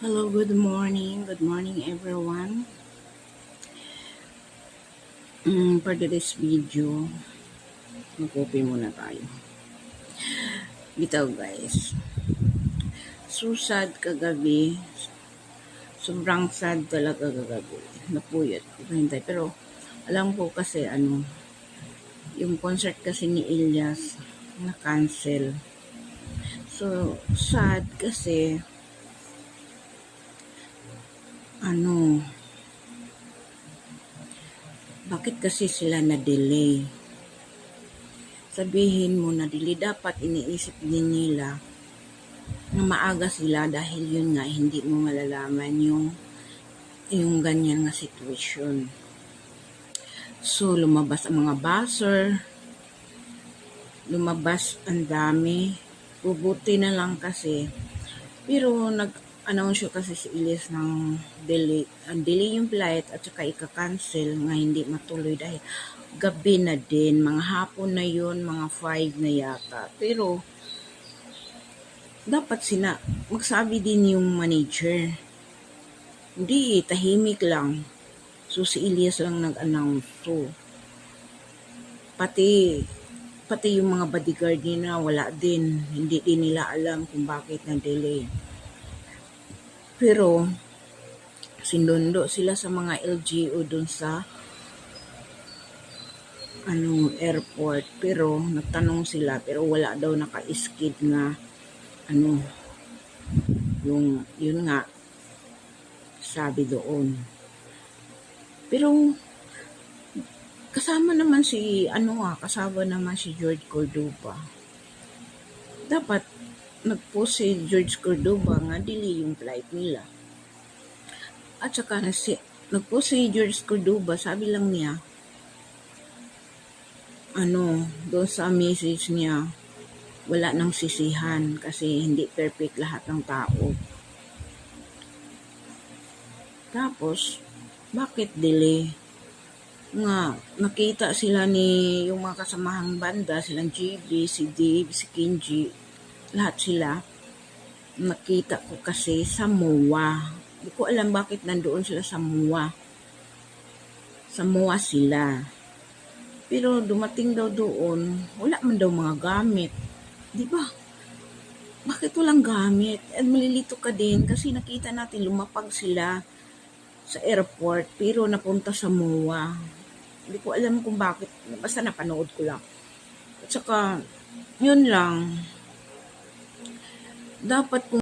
Hello, good morning. Good morning, everyone. For today's video, mag-open muna tayo. Bitaw guys. So sad kagabi. Sobrang sad talaga kagabi. Napuyat ko hintay. Pero alam ko kasi yung concert kasi ni Ilyas na-cancel. So sad kasi bakit kasi sila na-delay? Sabihin mo na delay, dapat iniisip din nila na maaga sila dahil yun nga hindi mo malalaman yung ganyan nga sitwasyon. So lumabas ang mga buzzer, lumabas ang dami, bubuti na lang kasi. Pero nag-announce kasi si Ilyas ng delay yung flight at saka ika-cancel nga hindi matuloy dahil gabi na din, mga hapon na yun, mga 5 na yata. Pero dapat magsabi din yung manager. Hindi, tahimik lang. So si Ilyas lang nag-announce. So, pati yung mga bodyguard nila wala din. Hindi din nila alam kung bakit na-delay. Pero, sinundo sila sa mga LGU dun sa airport. Pero, nagtanong sila pero wala daw naka-skid na yun nga sabi doon. Pero kasama naman si George Cordoba. Dapat nag-post si George Cordoba nga dili yung flight nila. At saka nag-post si George Cordoba, sabi lang niya doon sa message niya, wala nang sisihan kasi hindi perfect lahat ng tao. Tapos, bakit delay? Nga, nakita sila ni yung mga kasamahang banda, silang JB, si Dave, si Kenji, lahat sila. Nakita ko kasi sa MOA. Hindi ko alam bakit nandoon sila sa MOA. Sa MOA sila. Pero dumating daw doon, wala man daw mga gamit. Di ba? Bakit walang gamit? At malilito ka din kasi nakita natin lumapag sila sa airport pero napunta sa MOA. Hindi ko alam kung bakit. Basta napanood ko lang. At saka, yun lang. Dapat kung